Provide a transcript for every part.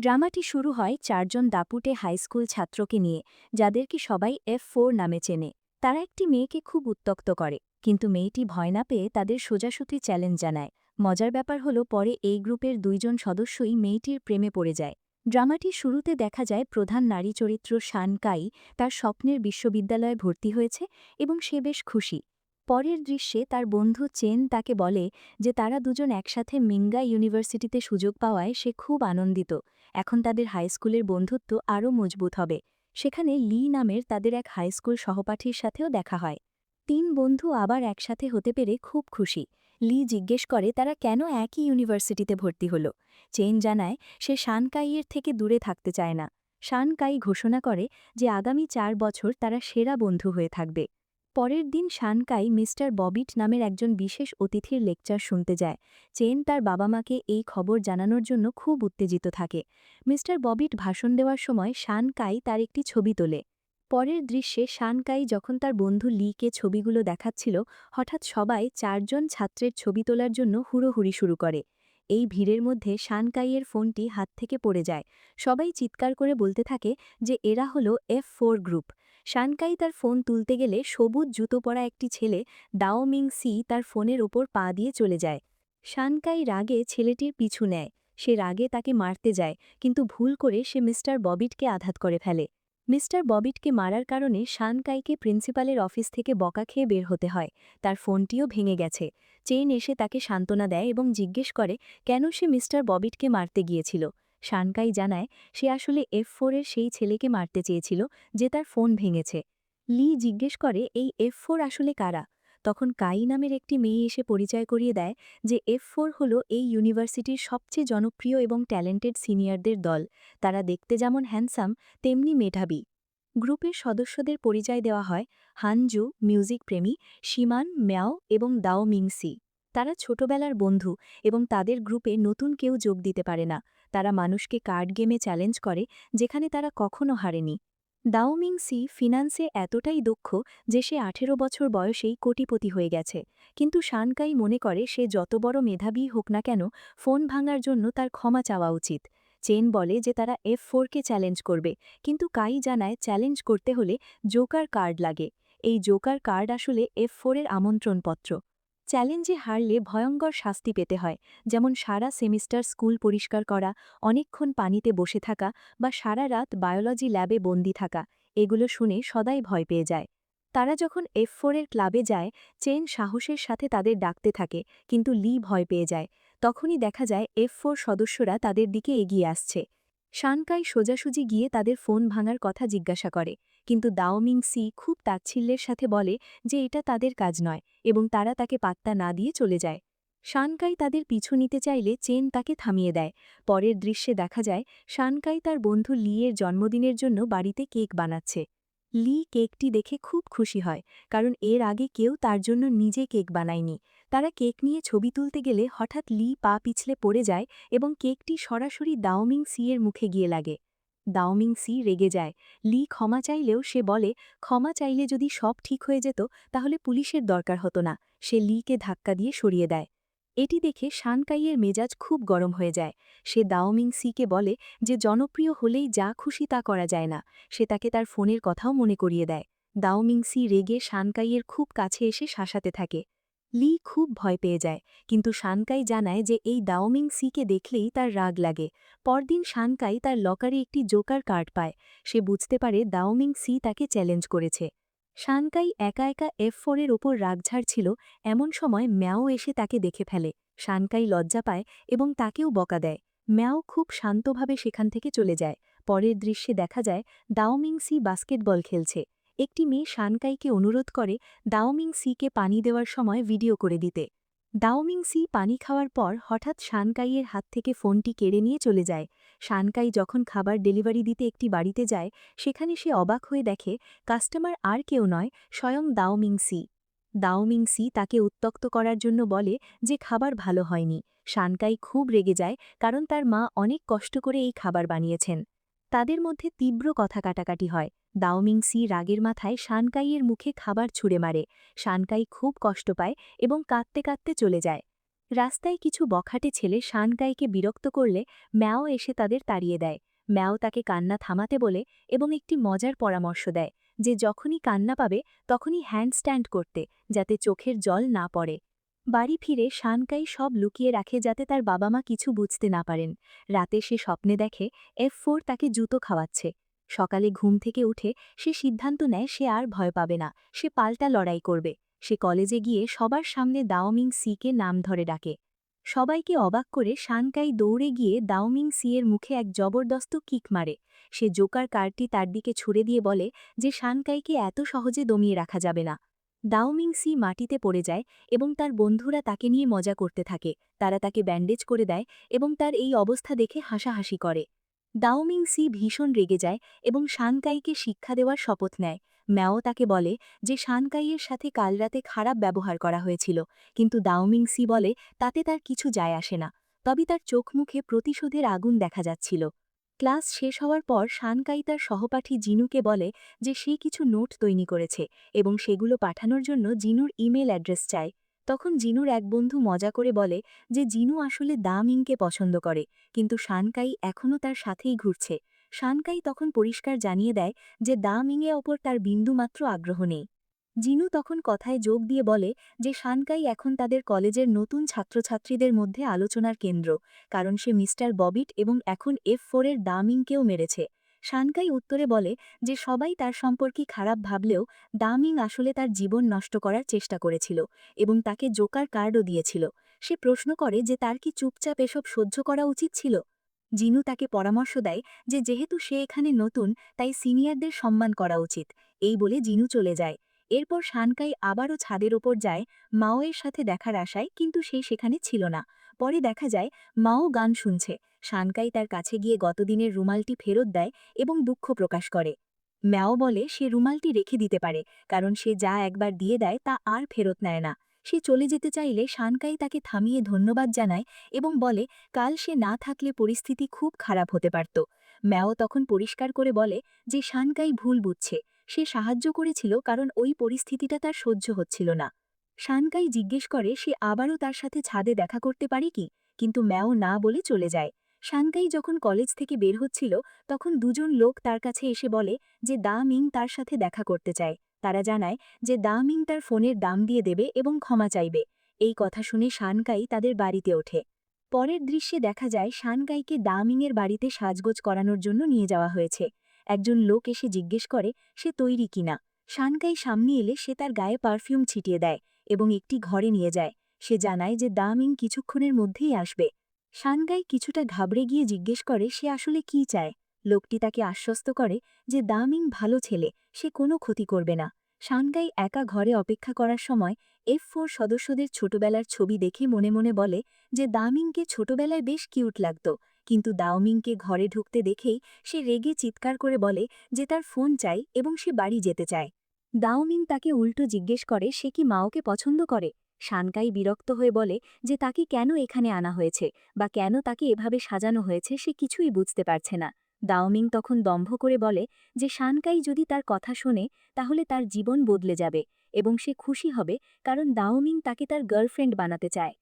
ড্রামাটি শুরু হয় চারজন দাপুটে হাইস্কুল ছাত্রকে নিয়ে, যাদেরকে সবাই F4 নামে চেনে। তারা একটি মেয়েকে খুব উত্ত্যক্ত করে, কিন্তু মেয়েটি ভয় না পেয়ে তাদের সোজাসুটি চ্যালেঞ্জ জানায়। মজার ব্যাপার হলো পরে এই গ্রুপের দুইজন সদস্যই মেয়েটির প্রেমে পড়ে যায়। ড্রামাটির শুরুতে দেখা যায় প্রধান নারী চরিত্র শান কাই তার স্বপ্নের বিশ্ববিদ্যালয়ে ভর্তি হয়েছে এবং সে বেশ খুশি। পরের দৃশ্যে তার বন্ধু চেন তাকে বলে যে তারা দুজন একসাথে মিঙ্গা ইউনিভার্সিটিতে সুযোগ পাওয়ায় সে খুব আনন্দিত। এখন তাদের হাইস্কুলের বন্ধুত্ব আরও মজবুত হবে। সেখানে লি নামের তাদের এক হাইস্কুল সহপাঠীর সাথেও দেখা হয়। তিন বন্ধু আবার একসাথে হতে পেরে খুব খুশি। লি জিজ্ঞেস করে তারা কেন একই ইউনিভার্সিটিতে ভর্তি হল। চেন জানায় সে শান কাইয়ের থেকে দূরে থাকতে চায় না। শান কাই ঘোষণা করে যে আগামী 4 বছর তারা সেরা বন্ধু হয়ে থাকবে। পরের দিন শান কাই মিস্টার ববিট নামের একজন বিশেষ অতিথির লেকচার শুনতে যায়। চেন তার বাবা মাকে এই খবর জানানোর জন্য খুব উত্তেজিত থাকে। মিস্টার ববিট ভাষণ দেওয়ার সময় শান কাই তার একটি ছবি তোলে। পরের দৃশ্যে শান কাই যখন তার বন্ধু লিকে ছবিগুলো দেখাচ্ছিল, হঠাৎ সবাই 4জন ছাত্রের ছবি তোলার জন্য হুড়োহুড়ি শুরু করে। এই ভিড়ের মধ্যে শান কাইয়ের ফোনটি হাত থেকে পড়ে যায়। সবাই চিৎকার করে বলতে থাকে যে এরা হলো F4 গ্রুপ। শান কাই তার ফোন তুলতে গেলে সবুজ জুতো পরা একটি ছেলে দাও মিং সি তার ফোনের ওপর পা দিয়ে চলে যায়। শান কাই রাগে ছেলেটির পিছু নেয়। সে রাগে তাকে মারতে যায়, কিন্তু ভুল করে সে মিস্টার ববিটকে আঘাত করে ফেলে। মিস্টার ববিটকে মারার কারণে শান কাইকে প্রিন্সিপালের অফিস থেকে বকা খেয়ে বের হতে হয়। তার ফোনটিও ভেঙে গেছে। চেন এসে তাকে সান্ত্বনা দেয় এবং জিজ্ঞেস করে কেন সে মিস্টার ববিটকে মারতে গিয়েছিল। শান কাই জানায় সে আসলে F4 এর সেই ছেলেকে মারতে চেয়েছিল যে তার ফোন ভেঙেছে। লি জিজ্ঞেস করে এই F4 আসলে কারা। তখন কাই নামের একটি মেয়ে এসে পরিচয় করিয়ে দেয় যে F4 হল এই ইউনিভার্সিটির সবচেয়ে জনপ্রিয় এবং ট্যালেন্টেড সিনিয়রদের দল। তারা দেখতে যেমন হ্যান্ডসাম, তেমনি মেধাবী। গ্রুপের সদস্যদের পরিচয় দেওয়া হয় হানজু মিউজিক প্রেমী, শিমান ম্যাও এবং দাও মিংসি। তারা ছোটবেলার বন্ধু এবং তাদের গ্রুপে নতুন কেউ যোগ দিতে পারে না। তারা মানুষকে কার্ড গেমে চ্যালেঞ্জ করে, যেখানে তারা কখনো হারেনি। দাও মিংসি ফিন্যান্সে এতটাই দক্ষ যে সে 18 বছর বয়সেই কোটিপতি হয়ে গেছে। কিন্তু শানকাই মনে করে সে যত বড় মেধাবী হোক না কেন, ফোন ভাঙার জন্য তার ক্ষমা চাওয়া উচিত। চেন বলে যে তারা F4কে চ্যালেঞ্জ করবে, কিন্তু কাই জানায় চ্যালেঞ্জ করতে হলে জোকার কার্ড লাগে। এই জোকার কার্ড আসলে F4 এর আমন্ত্রণপত্র। চ্যালেঞ্জে হারলে ভয়ঙ্কর শাস্তি পেতে হয়, যেমন সারা সেমিস্টার স্কুল পরিষ্কার করা, অনেকক্ষণ পানিতে বসে থাকা বা সারা রাত বায়োলজি ল্যাবে বন্দি থাকা। এগুলো শুনে সদাই ভয় পেয়ে যায়। তারা যখন F4 এর ক্লাবে যায়, চেন সাহসের সাথে তাদের ডাকতে থাকে, কিন্তু লি ভয় পেয়ে যায়। তখনই দেখা যায় F4 সদস্যরা তাদের দিকে এগিয়ে আসছে। শানকাই সোজাসুজি গিয়ে তাদের ফোন ভাঙার কথা জিজ্ঞাসা করে, কিন্তু দাও মিং সি খুব তাচ্ছিল্যের সাথে বলে যে এটা তাদের কাজ নয় এবং তারা তাকে পাত্তা না দিয়ে চলে যায়। শানকাই তাদের পিছু নিতে চাইলে চেন তাকে থামিয়ে দেয়। পরের দৃশ্যে দেখা যায় শানকাই তার বন্ধু লি এর জন্মদিনের জন্য বাড়িতে কেক বানাচ্ছে। লি কেকটি দেখে খুব খুশি হয়, কারণ এর আগে কেউ তার জন্য নিজে কেক বানায়নি। তারা কেক নিয়ে ছবি তুলতে গেলে হঠাৎ লি পা পিছলে পড়ে যায় এবং কেকটি সরাসরি দাওমিং সি এর মুখে গিয়ে লাগে। দাওমিং সি রেগে যায়। লি ক্ষমা চাইলেও সে বলে ক্ষমা চাইলে যদি সব ঠিক হয়ে যেত তাহলে পুলিশের দরকার হতো না। সে লিকে ধাক্কা দিয়ে সরিয়ে দেয়। এটি দেখে শানকাইয়ের মেজাজ খুব গরম হয়ে যায়। সে দাওমিং সিকে বলে যে জনপ্রিয় হলেই যা খুশি তা করা যায় না। সে তাকে তার ফোনের কথাও মনে করিয়ে দেয়। দাওমিং সি রেগে শানকাইয়ের খুব কাছে এসে শাসাতে থাকে। লি খুব ভয় পেয়ে যায়, কিন্তু শানকাই জানায় যে এই দাওমিং সিকে দেখলেই তার রাগ লাগে। পরদিন শানকাই তার লকারে একটি জোকার কার্ড পায়। সে বুঝতে পারে দাওমিং সি তাকে চ্যালেঞ্জ করেছে। শানকাই একা একা F4 এর ওপর রাগ ঝাড়ছিল, এমন সময় ম্যাও এসে তাকে দেখে ফেলে। শানকাই লজ্জা পায় এবং তাকেও বকা দেয়। ম্যাও খুব শান্তভাবে সেখান থেকে চলে যায়। পরের দৃশ্যে দেখা যায় দাওমিং সি বাস্কেটবল খেলছে। একটি মেয়ে শানকাইকে অনুরোধ করে দাওমিং সিকে পানি দেওয়ার সময় ভিডিও করে দিতে। দাওমিং সি পানি খাওয়ার পর হঠাৎ শানকাইয়ের হাত থেকে ফোনটি কেড়ে নিয়ে চলে যায়। শানকাই যখন খাবার ডেলিভারি দিতে একটি বাড়িতে যায়, সেখানে সে অবাক হয়ে দেখে কাস্টমার আর কেউ নয়, স্বয়ং দাওমিং সি। দাওমিং সি তাকে উত্ত্যক্ত করার জন্য বলে যে খাবার ভালো হয়নি। শানকাই খুব রেগে যায়, কারণ তার মা অনেক কষ্ট করে এই খাবার বানিয়েছেন। তাদের মধ্যে তীব্র কথা কাটাকাটি হয়। দাওমিং সি রাগের মাথায় শানকাইয়ের মুখে খাবার ছুঁড়ে মারে। শানকাই খুব কষ্ট পায় এবং কাঁদতে কাঁদতে চলে যায়। রাস্তায় কিছু বখাটে ছেলে শানকাইকে বিরক্ত করলে ম্যাও এসে তাদের তাড়িয়ে দেয়। ম্যাও তাকে কান্না থামাতে বলে এবং একটি মজার পরামর্শ দেয় যে যখনই কান্না পাবে তখনই হ্যান্ডস্ট্যান্ড করতে, যাতে চোখের জল না পড়ে। বাড়ি ফিরে শানকাই সব লুকিয়ে রাখে যাতে তার বাবা মা কিছু বুঝতে না পারেন। রাতে সে স্বপ্নে দেখে F4 তাকে জুতো খাওয়াচ্ছে। সকালে ঘুম থেকে উঠে সে সিদ্ধান্ত নেয় সে আর ভয় পাবে না, সে পাল্টা লড়াই করবে। সে কলেজে গিয়ে সবার সামনে দাওমিং সিকে নাম ধরে ডাকে। সবাইকে অবাক করে শানকাই দৌড়ে গিয়ে দাওমিং সি এর মুখে এক জবরদস্ত কিক মারে। সে জোকার কার্ডটি তার দিকে ছুড়ে দিয়ে বলে যে শানকাইকে এত সহজে দমিয়ে রাখা যাবে না। দাওমিং সি মাটিতে পড়ে যায় এবং তার বন্ধুরা তাকে নিয়ে মজা করতে থাকে। তারা তাকে ব্যান্ডেজ করে দেয় এবং তার এই অবস্থা দেখে হাসাহাসি করে। দাওমিং সি ভীষণ রেগে যায় এবং শানকাইকে শিক্ষা দেওয়ার শপথ নেয়। ম্যাও তাকে বলে যে শানকাইয়ের সাথে কাল রাতে খারাপ ব্যবহার করা হয়েছিল, কিন্তু দাওমিং সি বলে তাতে তার কিছু যায় আসে না। তবে তার চোখ মুখে প্রতিশোধের আগুন দেখা যাচ্ছিল। ক্লাস শেষ হওয়ার পর শানকাই তার সহপাঠী জিনুকে বলে যে সে কিছু নোট তৈরি করেছে এবং সেগুলো পাঠানোর জন্য জিনুর ইমেল অ্যাড্রেস চায়। তখন জিনুর এক বন্ধু মজা করে বলে যে জিনু আসলে দা মিংকে পছন্দ করে, কিন্তু শানকাই এখনও তার সাথেই ঘুরছে। শানকাই তখন পরিষ্কার জানিয়ে দেয় যে দা মিংয়ের ওপর তার বিন্দুমাত্র আগ্রহ নেই। জিনু তখন কথায় যোগ দিয়ে বলে যে শানকাই এখন তাদের কলেজের নতুন ছাত্রছাত্রীদের মধ্যে আলোচনার কেন্দ্র, কারণ সে মিস্টার ববিট এবং এখন F4 এর দামিংকেও মেরেছে। শানকাই উত্তরে বলে যে সবাই তার সম্পর্কে খারাপ ভাবলেও দামিং আসলে তার জীবন নষ্ট করার চেষ্টা করেছিল এবং তাকে জোকার কার্ডও দিয়েছিল। সে প্রশ্ন করে যে তার কি চুপচাপ এসব সহ্য করা উচিত ছিল। জিনু তাকে পরামর্শ দেয় যে যেহেতু সে এখানে নতুন, তাই সিনিয়রদের সম্মান করা উচিত। এই বলে জিনু চলে যায়। এরপর শানকাই আবারও ছাদের ওপর যায় মাওয়ের সাথে দেখার আশায়, কিন্তু সে সেখানে ছিল না। পরে দেখা যায় মাও গান শুনছে। শানকাই তার কাছে গিয়ে গতদিনের রুমালটি ফেরত দেয় এবং দুঃখ প্রকাশ করে। ম্যাও বলে সে রুমালটি রেখে দিতে পারে, কারণ সে যা একবার দিয়ে দেয় তা আর ফেরত নেয় না। সে চলে যেতে চাইলে শানকাই তাকে থামিয়ে ধন্যবাদ জানায় এবং বলে কাল সে না থাকলে পরিস্থিতি খুব খারাপ হতে পারত। ম্যাও তখন পরিষ্কার করে বলে যে শানকাই ভুল বুঝছে, সে সাহায্য করেছিল কারণ ওই পরিস্থিতিটা তার সহ্য হচ্ছিল না। শানকাই জিজ্ঞেস করে সে আবারও তার সাথে ছাদে দেখা করতে পারে কি, কিন্তু ম্যাও না বলে চলে যায়। শানকাই যখন কলেজ থেকে বের হচ্ছিল তখন দুজন লোক তার কাছে এসে বলে যে দা মিং তার সাথে দেখা করতে চায়। তারা জানায় যে দা মিং তার ফোনের দাম দিয়ে দেবে এবং ক্ষমা চাইবে। এই কথা শুনে শানকাই তাদের বাড়িতে ওঠে। পরের দৃশ্যে দেখা যায় শানকাইকে দা মিংয়ের বাড়িতে সাজগোজ করানোর জন্য নিয়ে যাওয়া হয়েছে। একজন লোক এসে জিজ্ঞেস করে সে তৈরি কিনা। শানকাই সামনে এলে সে তার গায়ে পারফিউম ছিটিয়ে দেয় এবং একটি ঘরে নিয়ে যায়। সে জানায় যে দা মিং কিছুক্ষণের মধ্যেই আসবে। শানকাই কিছুটা ঘাবড়ে গিয়ে জিজ্ঞেস করে সে আসলে কি চায়। লোকটি তাকে আশ্বস্ত করে যে দা মিং ভালো ছেলে, সে কোনো ক্ষতি করবে না। শানকাই একা ঘরে অপেক্ষা করার সময় F4 সদস্যদের ছোটবেলার ছবি দেখে মনে মনে বলে যে দাওমিংকে ছোটবেলায় বেশ কিউট লাগত, কিন্তু দাওমিংকে ঘরে ঢুকতে দেখেই সে রেগে চিৎকার করে বলে যে তার ফোন চাই এবং সে বাড়ি যেতে চায়। দাওমিং তাকে উল্টো জিজ্ঞেস করে সে কি মাওকে পছন্দ করে। শানকাই বিরক্ত হয়ে বলে যে তাকে কেন এখানে আনা হয়েছে বা কেন তাকে এভাবে সাজানো হয়েছে সে কিছুই বুঝতে পারছে না। দাওমিং তখন দম্ভ করে বলে যে শানকাই যদি তার কথা শোনে তাহলে তার জীবন বদলে যাবে এবং সে খুশি হবে, কারণ দাওমিং তাকে তার গার্লফ্রেন্ড বানাতে চায়।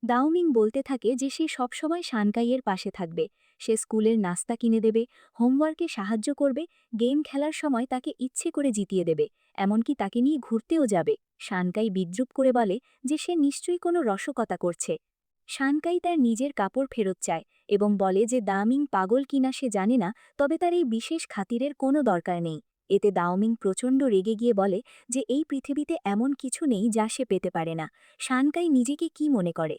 দাওমিং বলতে থাকে যে সে সবসময় শানকাইয়ের পাশে থাকবে। সে স্কুলের নাস্তা কিনে দেবে, হোমওয়ার্কে সাহায্য করবে, গেম খেলার সময় তাকে ইচ্ছে করে জিতিয়ে দেবে, এমনকি তাকে নিয়ে ঘুরতেও যাবে। শানকাই বিদ্রুপ করে বলে যে সে নিশ্চয়ই কোনো রসকতা করছে। শানকাই তার নিজের কাপড় ফেরত চায় এবং বলে যে দাওমিং পাগল কিনা সে জানে না, তবে তার এই বিশেষ খাতিরের কোনো দরকার নেই। এতে দাওমিং প্রচণ্ড রেগে গিয়ে বলে যে এই পৃথিবীতে এমন কিছু নেই যা সে পেতে পারে না। শানকাই নিজেকে কি মনে করে?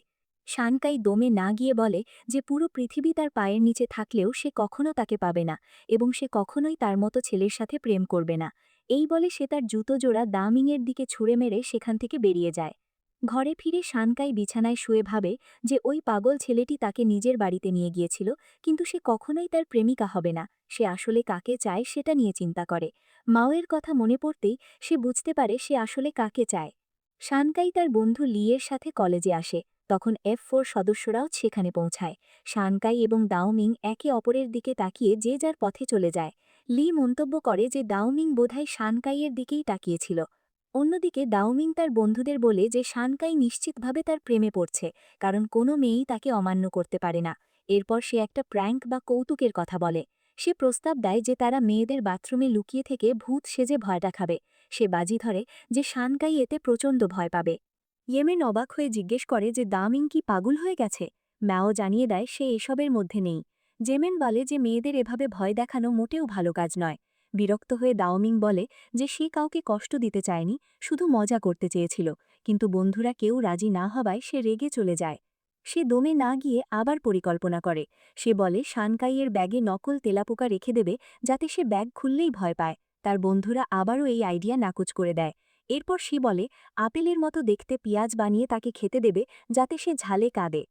শানকাই দমে না গিয়ে বলে যে পুরো পৃথিবী তার পায়ের নিচে থাকলেও সে কখনো তাকে পাবে না এবং সে কখনোই তার মতো ছেলের সাথে প্রেম করবে না। এই বলে সে তার জুতো জোড়া দামিংয়ের দিকে ছুঁড়ে মেরে সেখান থেকে বেরিয়ে যায়। ঘরে ফিরে শানকাই বিছানায় শুয়ে ভাবে যে ওই পাগল ছেলেটি তাকে নিজের বাড়িতে নিয়ে গিয়েছিল, কিন্তু সে কখনোই তার প্রেমিকা হবে না। সে আসলে কাকে চায় সেটা নিয়ে চিন্তা করে। মাওয়ের কথা মনে পড়তেই সে বুঝতে পারে সে আসলে কাকে চায়। শানকাই তার বন্ধু লিয়ের সাথে কলেজে আসে। তখন F4 সদস্যরাও সেখানে পৌঁছায়। শানকাই এবং দাওমিং একে অপরের দিকে তাকিয়ে যে যার পথে চলে যায়। লি মন্তব্য করে যে দাওমিং বোধহয় শানকাইয়ের দিকেই তাকিয়েছিল। অন্যদিকে দাওমিং তার বন্ধুদের বলে যে শানকাই নিশ্চিতভাবে তার প্রেমে পড়ছে, কারণ কোনো মেয়েই তাকে অমান্য করতে পারে না। এরপর সে একটা প্র্যাঙ্ক বা কৌতুকের কথা বলে। সে প্রস্তাব দেয় যে তারা মেয়েদের বাথরুমে লুকিয়ে থেকে ভূত সেজে ভয়টা খাবে। সে বাজি ধরে যে শানকাই এতে প্রচণ্ড ভয় পাবে। ইয়েমেন অবাক হয়ে জিজ্ঞেস করে যে দাওমিং কি পাগল হয়ে গেছে। ম্যাও জানিয়ে দেয় সে এসবের মধ্যে নেই। জেমেন বলে যে মেয়েদের এভাবে ভয় দেখানো মোটেও ভালো কাজ নয়। বিরক্ত হয়ে দাওমিং বলে যে সে কাউকে কষ্ট দিতে চায়নি, শুধু মজা করতে চেয়েছিল, কিন্তু বন্ধুরা কেউ রাজি না হওয়ায় সে রেগে চলে যায়। সে দমে না গিয়ে আবার পরিকল্পনা করে। সে বলে শানকাইয়ের ব্যাগে নকল তেলাপোকা রেখে দেবে, যাতে সে ব্যাগ খুললেই ভয় পায়। তার বন্ধুরা আবারও এই আইডিয়া নাকচ করে দেয়। এরপর সে বলে আপেলের মতো দেখতে পেঁয়াজ বানিয়ে তাকে খেতে দেবে, যাতে সে ঝালে কাঁদে।